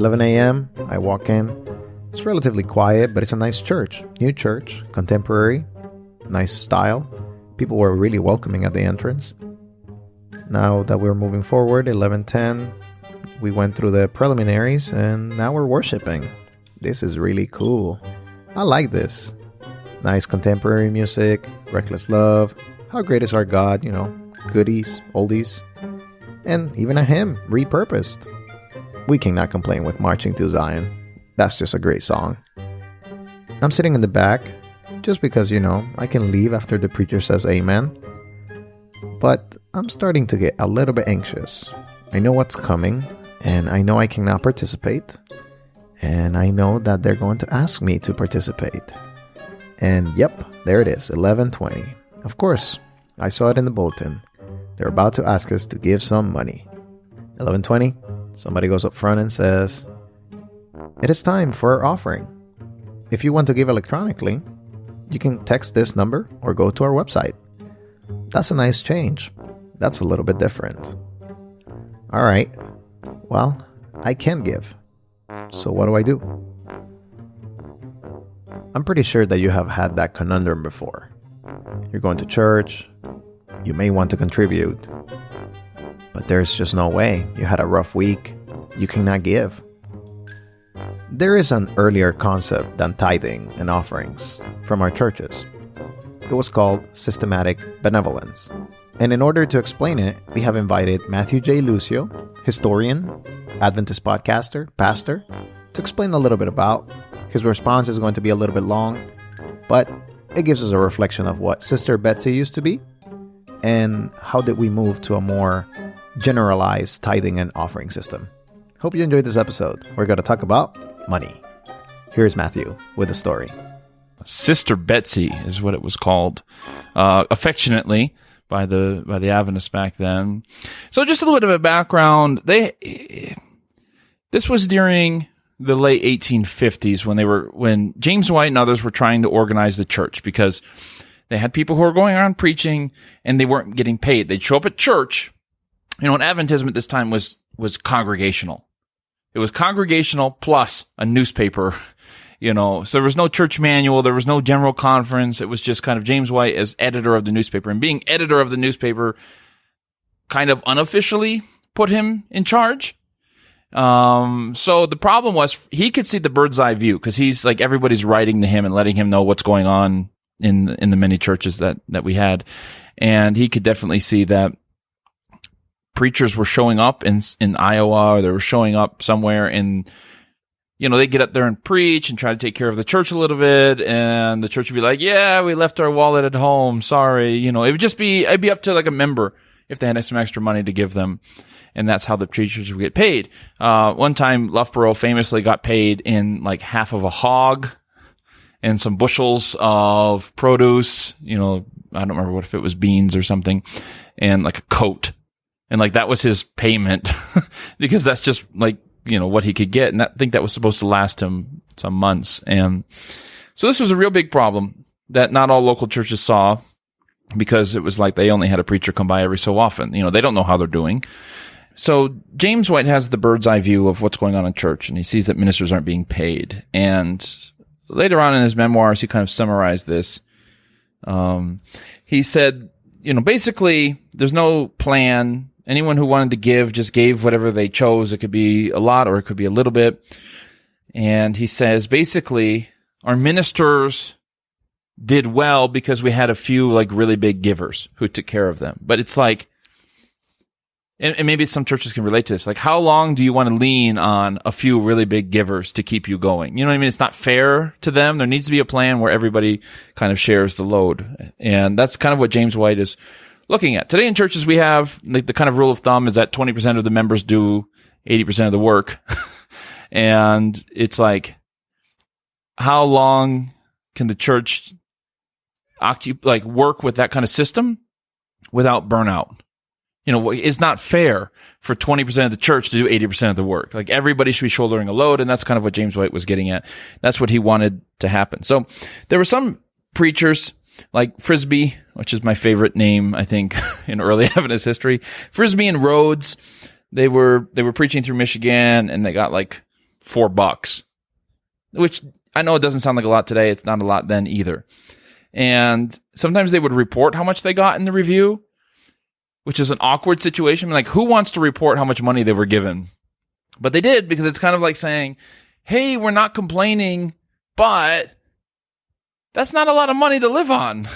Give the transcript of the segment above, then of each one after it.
11 a.m., I walk in. It's relatively quiet, but it's a nice church. New church, contemporary, nice style. People were really welcoming at the entrance. Now that we're moving forward, 11:10, we went through the preliminaries, and now we're worshiping. This is really cool. I like this. Nice contemporary music, reckless love, how great is our God, goodies, oldies, and even a hymn, repurposed. We cannot complain with Marching to Zion. That's just a great song. I'm sitting in the back, just because, I can leave after the preacher says amen. But I'm starting to get a little bit anxious. I know what's coming, and I know I cannot participate. And I know that they're going to ask me to participate. And yep, there it is, 11:20. Of course, I saw it in the bulletin. They're about to ask us to give some money. 11:20, somebody goes up front and says, "It is time for our offering. If you want to give electronically, you can text this number or go to our website." That's a nice change. That's a little bit different. All right, well, I can give. So what do I do? I'm pretty sure that you have had that conundrum before. You're going to church, you may want to contribute, but there's just no way. You had a rough week, you cannot give. There is an earlier concept than tithing and offerings from our churches. It was called systematic benevolence. And in order to explain it, we have invited Matthew J. Lucio, historian, Adventist podcaster, pastor, to explain a little bit about. His response is going to be a little bit long, but it gives us a reflection of what Sister Betsy used to be and how did we move to a more generalized tithing and offering system. Hope you enjoyed this episode. We're going to talk about money. Here's Matthew with the story. Sister Betsy is what it was called, affectionately by the Adventists back then. So just a little bit of a background. This was during the late 1850s when James White and others were trying to organize the church, because they had people who were going around preaching and they weren't getting paid. They'd show up at church. And Adventism at this time was congregational. It was congregational plus a newspaper, so there was no church manual. There was no general conference. It was just kind of James White as editor of the newspaper, and being editor of the newspaper kind of unofficially put him in charge. So the problem was he could see the bird's eye view, because he's like, everybody's writing to him and letting him know what's going on in the many churches that we had. And he could definitely see that preachers were showing up in Iowa, or they were showing up somewhere, and they get up there and preach and try to take care of the church a little bit, and the church would be like, "Yeah, we left our wallet at home. Sorry." It would just it'd be up to like a member if they had some extra money to give them. And that's how the preachers would get paid. One time, Loughborough famously got paid in like half of a hog and some bushels of produce. I don't remember if it was beans or something, and like a coat. And like that was his payment because that's just like, what he could get. And I think that was supposed to last him some months. And so this was a real big problem that not all local churches saw, because it was like they only had a preacher come by every so often. They don't know how they're doing. So James White has the bird's eye view of what's going on in church, and he sees that ministers aren't being paid. And later on in his memoirs, he kind of summarized this. He said, basically, there's no plan. Anyone who wanted to give just gave whatever they chose. It could be a lot or it could be a little bit. And he says, basically, our ministers did well because we had a few like really big givers who took care of them. But it's like, and maybe some churches can relate to this, like how long do you want to lean on a few really big givers to keep you going? You know what I mean? It's not fair to them. There needs to be a plan where everybody kind of shares the load. And that's kind of what James White is looking at. Today in churches, we have the kind of rule of thumb is that 20% of the members do 80% of the work. And it's like, how long can the church work with that kind of system without burnout? It's not fair for 20% of the church to do 80% of the work. Like everybody should be shouldering a load. And that's kind of what James White was getting at. That's what he wanted to happen. So there were some preachers like Frisbee, which is my favorite name, I think, in early Adventist history. Frisbee and Rhodes, they were preaching through Michigan, and they got like $4, which I know it doesn't sound like a lot today. It's not a lot then either. And sometimes they would report how much they got in the review, which is an awkward situation. Like, who wants to report how much money they were given? But they did, because it's kind of like saying, hey, we're not complaining, but that's not a lot of money to live on.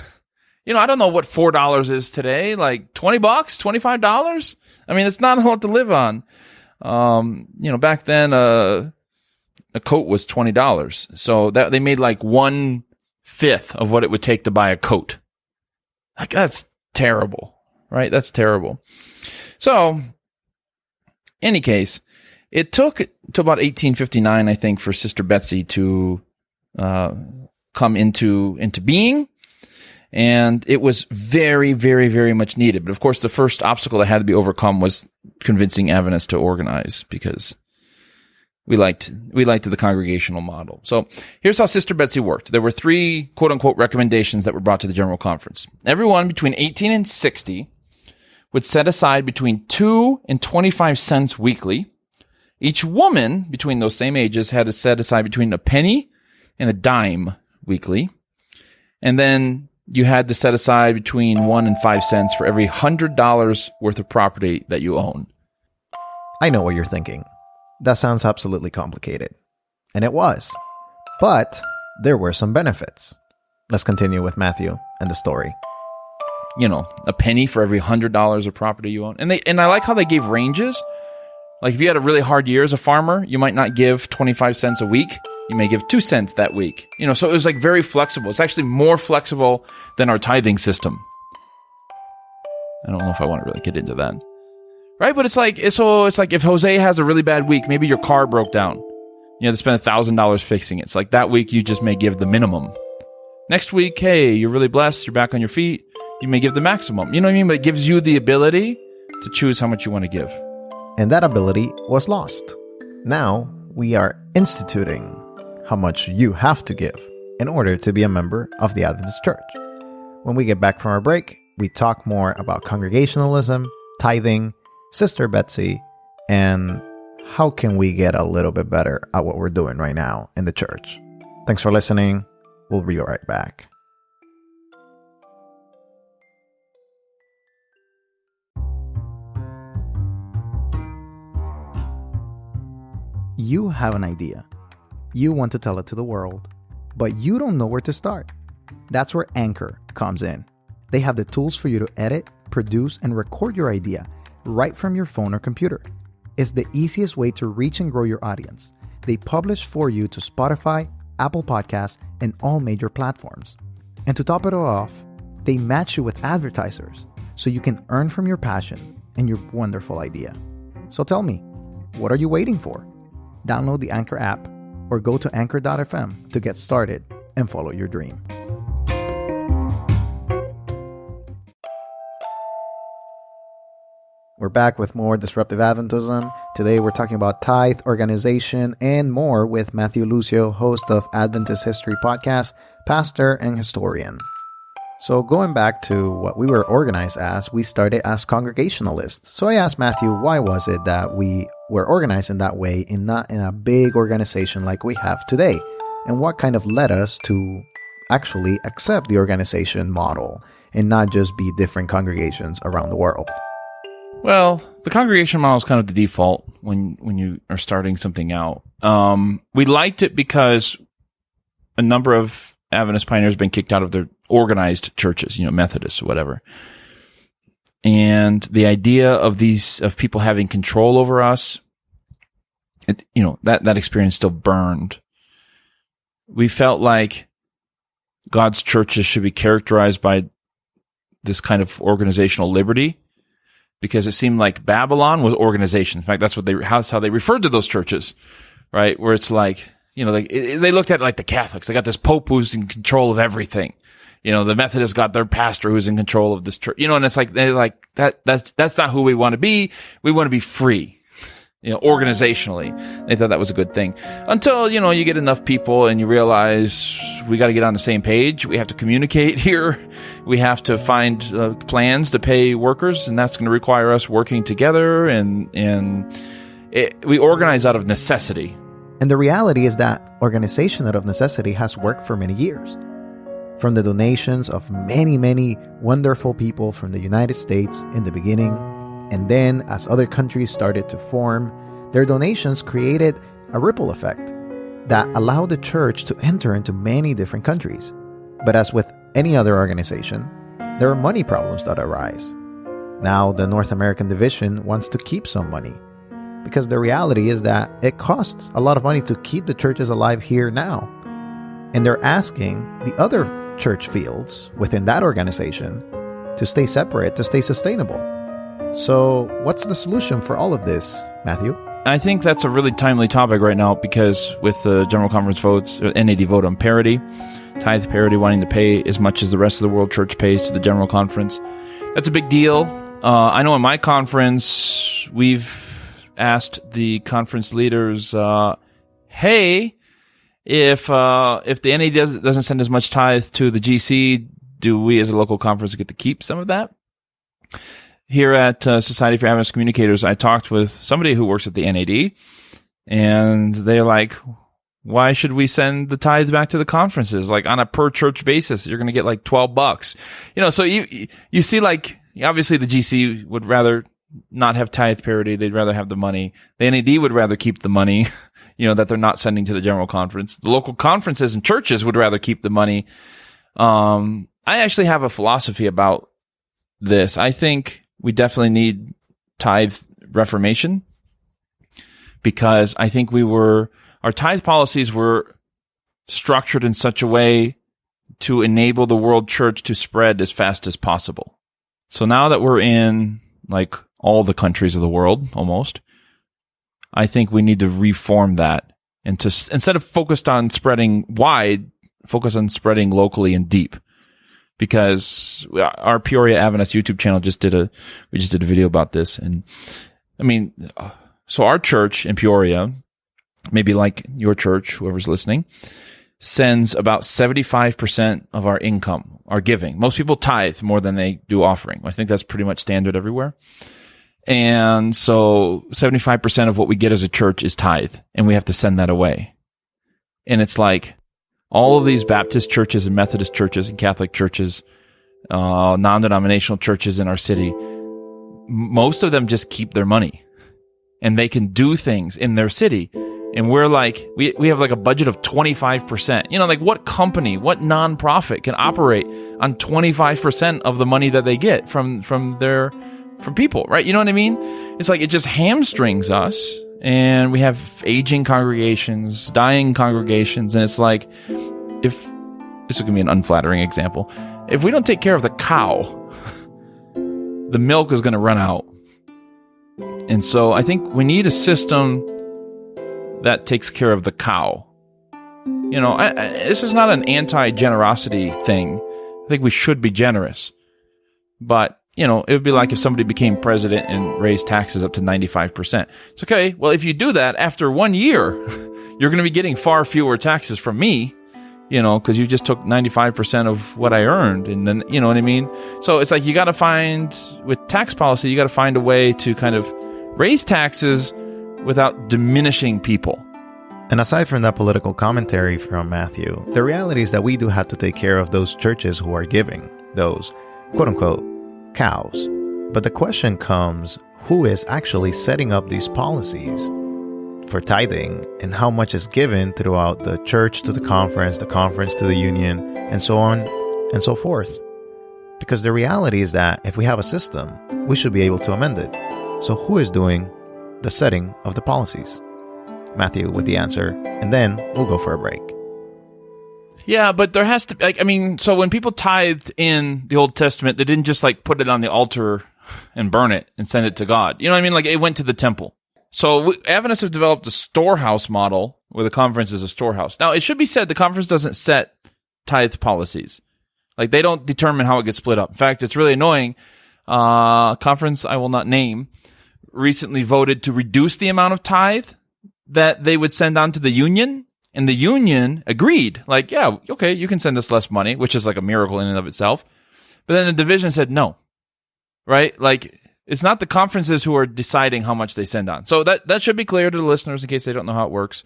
I don't know what $4 is today, like $20, $25. I mean, it's not a lot to live on. Back then, a coat was $20. So that they made like 1/5 of what it would take to buy a coat. Like, that's terrible, right? That's terrible. So, any case, it took to about 1859, I think, for Sister Betsy to come into being. And it was very, very, very much needed. But of course, the first obstacle that had to be overcome was convincing Adventists to organize, because we liked the congregational model. So here's how Sister Betsy worked. There were 3 quote unquote recommendations that were brought to the General Conference. Everyone between 18 and 60 would set aside between 2 and 25 cents weekly. Each woman between those same ages had to set aside between a penny and a dime weekly. And then you had to set aside between 1 and 5 cents for every $100 worth of property that you own. I know what you're thinking. That sounds absolutely complicated. And it was. But there were some benefits. Let's continue with Matthew and the story. A penny for every $100 of property you own. And I like how they gave ranges. Like, if you had a really hard year as a farmer, you might not give 25 cents a week. You may give 2 cents that week. So it was like very flexible. It's actually more flexible than our tithing system. I don't know if I want to really get into that. Right? But it's like if Jose has a really bad week, maybe your car broke down. You have to spend $1,000 fixing it. It's like that week you just may give the minimum. Next week, hey, you're really blessed, you're back on your feet, you may give the maximum. You know what I mean? But it gives you the ability to choose how much you want to give. And that ability was lost. Now we are instituting how much you have to give in order to be a member of the Adventist Church. When we get back from our break, we talk more about congregationalism, tithing, Sister Betsy, and how can we get a little bit better at what we're doing right now in the church. Thanks for listening. We'll be right back. You have an idea. You want to tell it to the world, but you don't know where to start. That's where Anchor comes in. They have the tools for you to edit, produce, and record your idea right from your phone or computer. It's the easiest way to reach and grow your audience. They publish for you to Spotify, Apple Podcasts, and all major platforms. And to top it all off, they match you with advertisers so you can earn from your passion and your wonderful idea. So tell me, what are you waiting for? Download the Anchor app or go to anchor.fm to get started and follow your dream. We're back with more Disruptive Adventism. Today we're talking about tithe, organization, and more with Matthew Lucio, host of Adventist History Podcast, pastor and historian. So going back to what we were organized as, we started as Congregationalists. So I asked Matthew, why was it that we were organized in that way and not in a big organization like we have today? And what kind of led us to actually accept the organization model and not just be different congregations around the world? Well, the congregation model is kind of the default when you are starting something out. We liked it because a number of Adventist pioneers have been kicked out of their organized churches, Methodists or whatever. And the idea of people having control over us, that experience still burned. We felt like God's churches should be characterized by this kind of organizational liberty, because it seemed like Babylon was organization. In fact, that's how they referred to those churches, right? Where it's like, they looked at it like the Catholics. They got this Pope who's in control of everything. The Methodists got their pastor who's in control of this church. And it's like, they're like, that's not who we want to be. We want to be free, organizationally. They thought that was a good thing. Until, you get enough people and you realize we got to get on the same page. We have to communicate here. We have to find plans to pay workers, and that's going to require us working together. And we organize out of necessity. And the reality is that organization out of necessity has worked for many years. From the donations of many, many wonderful people from the United States in the beginning, and then as other countries started to form, their donations created a ripple effect that allowed the church to enter into many different countries. But as with any other organization, there are money problems that arise. Now, the North American division wants to keep some money, because the reality is that it costs a lot of money to keep the churches alive here now. And they're asking the other church fields within that organization to stay separate, to stay sustainable. So what's the solution for all of this, Matthew? I think that's a really timely topic right now, because with the General Conference votes, NAD vote on parity, tithe parity, wanting to pay as much as the rest of the world church pays to the General Conference, that's a big deal. I know in my conference, we've asked the conference leaders, hey, if the NAD doesn't send as much tithe to the GC, do we as a local conference get to keep some of that? Here at Society for Adventist Communicators, I talked with somebody who works at the NAD, and they're like, why should we send the tithe back to the conferences? Like on a per church basis, you're going to get like $12. So you see, like, obviously the GC would rather not have tithe parity. They'd rather have the money. The NAD would rather keep the money, that they're not sending to the general conference. The local conferences and churches would rather keep the money. I actually have a philosophy about this. I think we definitely need tithe reformation, because I think our tithe policies were structured in such a way to enable the world church to spread as fast as possible. So now that we're in like all the countries of the world almost, I think we need to reform that and to, instead of focused on spreading wide, focus on spreading locally and deep. Because our Peoria Adventist YouTube channel just did a video about this. And I mean, so our church in Peoria, maybe like your church, whoever's listening, sends about 75% of our income, our giving. Most people tithe more than they do offering. I think that's pretty much standard everywhere. And so 75% of what we get as a church is tithe, and we have to send that away. And it's like all of these Baptist churches and Methodist churches and Catholic churches, non-denominational churches in our city, most of them just keep their money, and they can do things in their city. And we're like, we have like a budget of 25%. Like what company, what nonprofit can operate on 25% of the money that they get from people, right? You know what I mean? It's like it just hamstrings us, and we have aging congregations, dying congregations, and it's like, if this is going to be an unflattering example, if we don't take care of the cow, the milk is going to run out. And so I think we need a system that takes care of the cow. This is not an anti-generosity thing. I think we should be generous. But, it would be like if somebody became president and raised taxes up to 95%. It's okay. Well, if you do that, after 1 year, you're going to be getting far fewer taxes from me, because you just took 95% of what I earned. And then, you know what I mean? So it's like you got to find, with tax policy, you got to find a way to kind of raise taxes without diminishing people. And aside from that political commentary from Matthew, the reality is that we do have to take care of those churches who are giving, those quote-unquote cows. But the question comes, who is actually setting up these policies for tithing, and how much is given throughout the church to the conference to the union, and so on and so forth? Because the reality is that if we have a system, we should be able to amend it. So who is doing the setting of the policies? Matthew with the answer, and then we'll go for a break. Yeah, but there has to, so when people tithed in the Old Testament, they didn't just put it on the altar and burn it and send it to God. You know what I mean? Like it went to the temple. So Adventists have developed a storehouse model where the conference is a storehouse. Now, it should be said the conference doesn't set tithe policies. Like they don't determine how it gets split up. In fact, it's really annoying. Conference I will not name recently voted to reduce the amount of tithe that they would send on to the union. And the union agreed, like, yeah, okay, you can send us less money, which is like a miracle in and of itself. But then the division said no, right? Like, it's not the conferences who are deciding how much they send on. So that should be clear to the listeners in case they don't know how it works.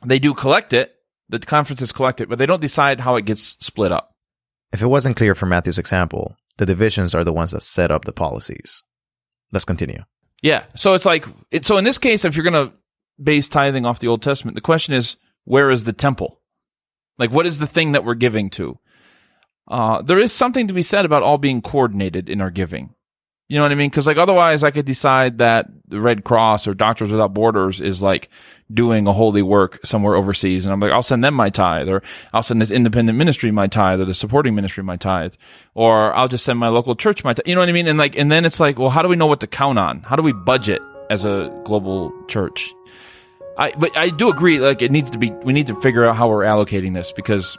They do collect it. The conferences collect it, but they don't decide how it gets split up. If it wasn't clear from Matthew's example, the divisions are the ones that set up the policies. Let's continue. Yeah. So it's like, so in this case, if you're going to base tithing off the Old Testament, the question is, where is the temple? Like, what is the thing that we're giving to? There is something to be said about all being coordinated in our giving. You know what I mean? Because like otherwise I could decide that the Red Cross or Doctors Without Borders is like doing a holy work somewhere overseas. And I'm like, I'll send them my tithe, or I'll send this independent ministry my tithe, or the supporting ministry my tithe, or I'll just send my local church my tithe. You know what I mean? And then it's like, well, how do we know what to count on? How do we budget as a global church? But I do agree, like we need to figure out how we're allocating this, because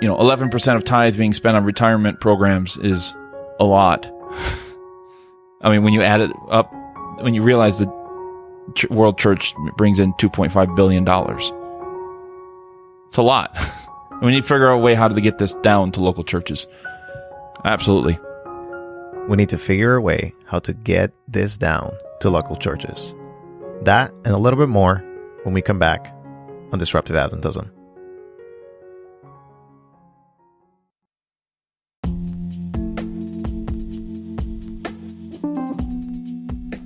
11% of tithe being spent on retirement programs is a lot. I mean, when you add it up, when you realize the world church brings in $2.5 billion, it's a lot. We need to figure out a way how to get this down to local churches. Absolutely. We need to figure a way how to get this down to local churches. That and a little bit more when we come back on Disruptive Adventism.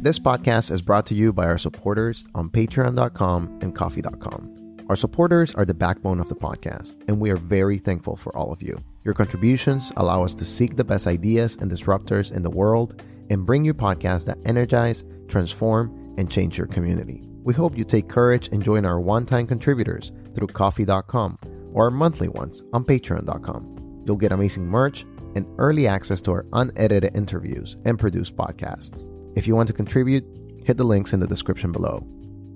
This podcast is brought to you by our supporters on patreon.com and coffee.com. Our supporters are the backbone of the podcast, and we are very thankful for all of you. Your contributions allow us to seek the best ideas and disruptors in the world and bring you podcasts that energize, transform, and change your community. We hope you take courage and join our one-time contributors through coffee.com or our monthly ones on patreon.com. You'll get amazing merch and early access to our unedited interviews and produced podcasts. If you want to contribute, hit the links in the description below.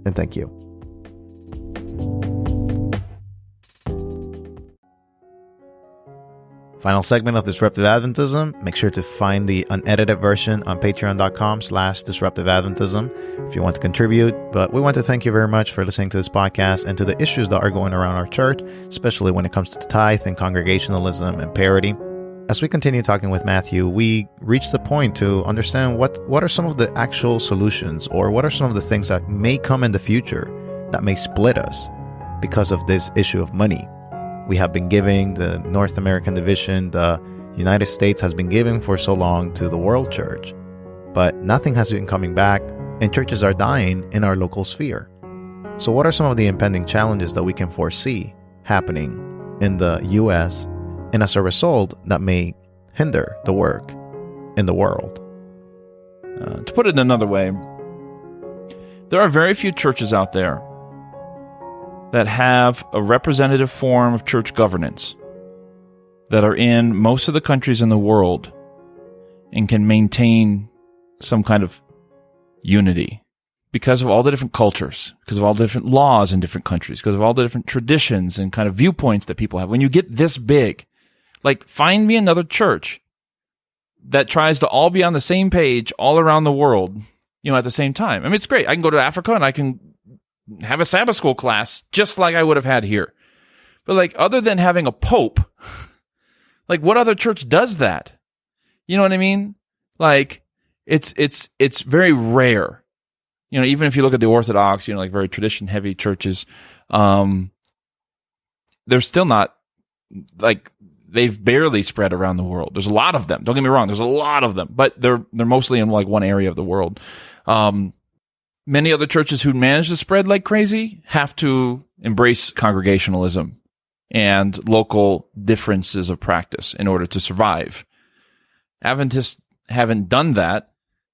And thank you. Final segment of Disruptive Adventism. Make sure to find the unedited version on patreon.com/Disruptive Adventism if you want to contribute. But we want to thank you very much for listening to this podcast and to the issues that are going around our church, especially when it comes to tithe and congregationalism and parity. As we continue talking with Matthew, we reach the point to understand what are some of the actual solutions, or what are some of the things that may come in the future that may split us because of this issue of money. We have been giving, the North American division, the United States has been giving for so long to the world church, but nothing has been coming back, and churches are dying in our local sphere. So what are some of the impending challenges that we can foresee happening in the U.S., and as a result, that may hinder the work in the world? To put it another way, there are very few churches out there that have a representative form of church governance that are in most of the countries in the world and can maintain some kind of unity because of all the different cultures, because of all the different laws in different countries, because of all the different traditions and kind of viewpoints that people have. When you get this big, like, find me another church that tries to all be on the same page all around the world, at the same time. I mean, it's great. I can go to Africa and I can have a Sabbath school class just like I would have had here. But like, other than having a pope, like, what other church does that? You know what I mean? Like, it's very rare. Even if you look at the Orthodox, like very tradition heavy churches, they're still not, like, they've barely spread around the world. There's a lot of them. Don't get me wrong. There's a lot of them, but they're mostly in like one area of the world. Many other churches who manage to spread like crazy have to embrace congregationalism and local differences of practice in order to survive. Adventists haven't done that.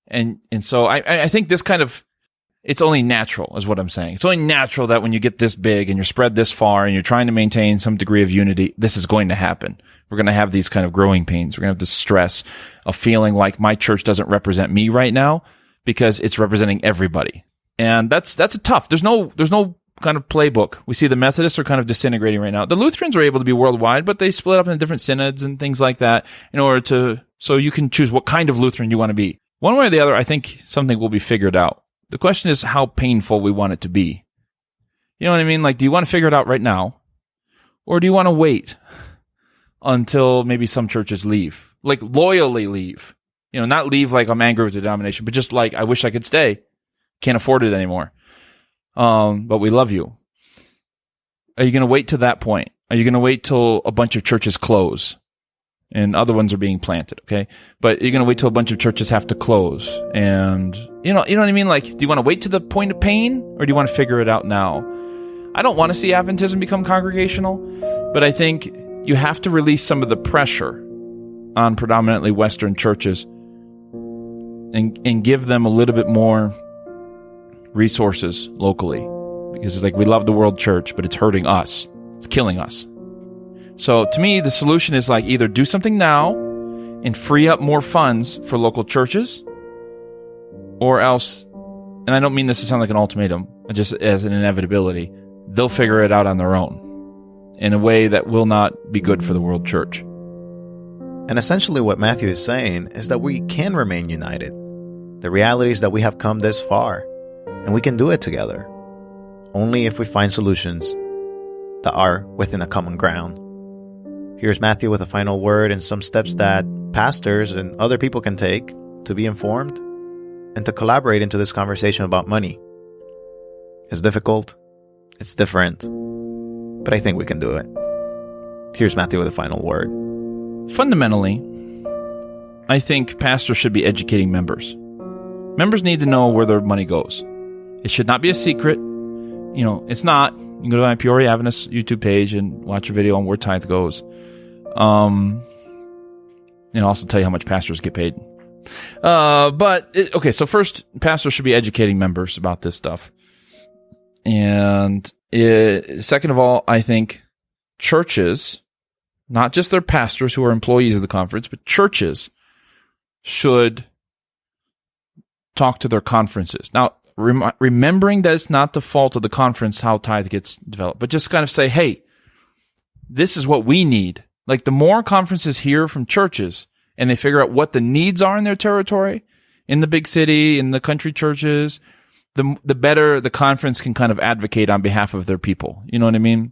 And so I think this kind of, it's only natural is what I'm saying. It's only natural that when you get this big and you're spread this far and you're trying to maintain some degree of unity, this is going to happen. We're going to have these kind of growing pains. We're going to have this stress of feeling like my church doesn't represent me right now because it's representing everybody. And that's tough. There's no kind of playbook. We see the Methodists are kind of disintegrating right now. The Lutherans are able to be worldwide, but they split up into different synods and things like that in order to, so you can choose what kind of Lutheran you want to be. One way or the other, I think something will be figured out. The question is how painful we want it to be. You know what I mean? Like, do you want to figure it out right now? Or do you want to wait until maybe some churches leave? Like, loyally leave. Not leave like I'm angry with the denomination, but just like, I wish I could stay. Can't afford it anymore. But we love you. Are you going to wait to that point? Are you going to wait till a bunch of churches close and other ones are being planted? Okay. But you're going to wait till a bunch of churches have to close. And you know what I mean? Like, do you want to wait to the point of pain or do you want to figure it out now? I don't want to see Adventism become congregational, but I think you have to release some of the pressure on predominantly Western churches and give them a little bit more resources locally. Because it's like, we love the world church, but it's hurting us. It's killing us. So to me, the solution is like, either do something now and free up more funds for local churches, or else, and I don't mean this to sound like an ultimatum, just as an inevitability, they'll figure it out on their own in a way that will not be good for the world church. And essentially what Matthew is saying is that we can remain united. The reality is that we have come this far, and we can do it together, only if we find solutions that are within a common ground. Here's Matthew with a final word and some steps that pastors and other people can take to be informed and to collaborate into this conversation about money. It's difficult, it's different, but I think we can do it. Here's Matthew with a final word. Fundamentally, I think pastors should be educating members. Members need to know where their money goes. It should not be a secret. You know, it's not. You can go to my Peoria Adventist YouTube page and watch a video on where tithe goes. And also tell you how much pastors get paid. Okay, so first, pastors should be educating members about this stuff. And second of all, I think churches, not just their pastors who are employees of the conference, but churches should talk to their conferences. Now, remembering that it's not the fault of the conference how tithe gets developed, but just kind of say, hey, this is what we need. Like, the more conferences hear from churches and they figure out what the needs are in their territory, in the big city, in the country churches, the better the conference can kind of advocate on behalf of their people. You know what I mean?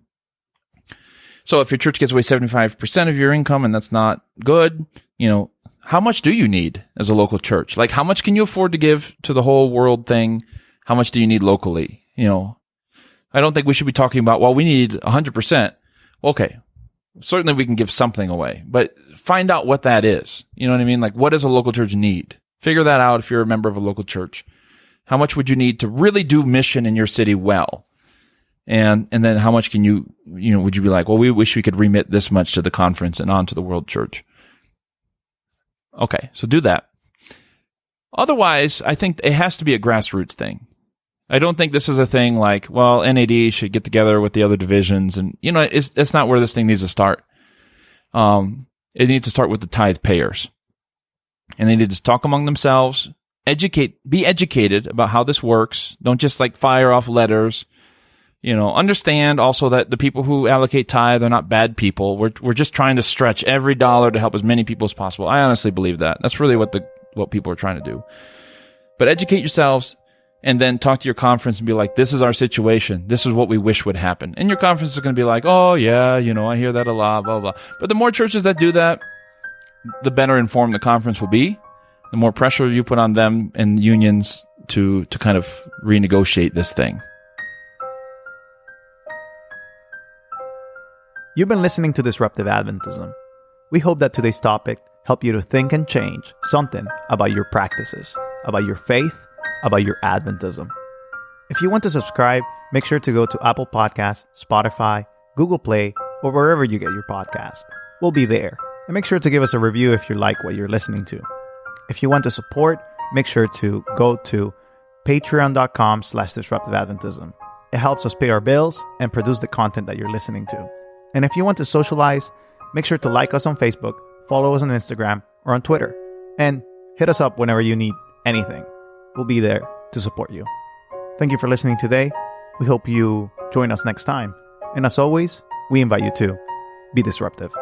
So if your church gives away 75% of your income and that's not good, you know, how much do you need as a local church? Like, how much can you afford to give to the whole world thing? How much do you need locally? You know, I don't think we should be talking about, well, we need 100%. Okay, certainly we can give something away, but find out what that is. You know what I mean? Like, what does a local church need? Figure that out if you're a member of a local church. How much would you need to really do mission in your city well? And then how much can you would you be like, well, we wish we could remit this much to the conference and on to the world church. Okay, so do that. Otherwise, I think it has to be a grassroots thing. I don't think this is a thing like, well, NAD should get together with the other divisions, and it's not where this thing needs to start. It needs to start with the tithe payers, and they need to talk among themselves, be educated about how this works. Don't just like fire off letters. Understand also that the people who allocate tithe are not bad people. We're just trying to stretch every dollar to help as many people as possible. I honestly believe that. That's really what people are trying to do. But educate yourselves and then talk to your conference and be like, this is our situation. This is what we wish would happen. And your conference is going to be like, oh yeah, I hear that a lot, blah, blah. But the more churches that do that, the better informed the conference will be. The more pressure you put on them and unions to kind of renegotiate this thing. You've been listening to Disruptive Adventism. We hope that today's topic helped you to think and change something about your practices, about your faith, about your Adventism. If you want to subscribe, make sure to go to Apple Podcasts, Spotify, Google Play, or wherever you get your podcast. We'll be there. And make sure to give us a review if you like what you're listening to. If you want to support, make sure to go to patreon.com/disruptiveadventism. It helps us pay our bills and produce the content that you're listening to. And if you want to socialize, make sure to like us on Facebook, follow us on Instagram or on Twitter, and hit us up whenever you need anything. We'll be there to support you. Thank you for listening today. We hope you join us next time. And as always, we invite you to be disruptive.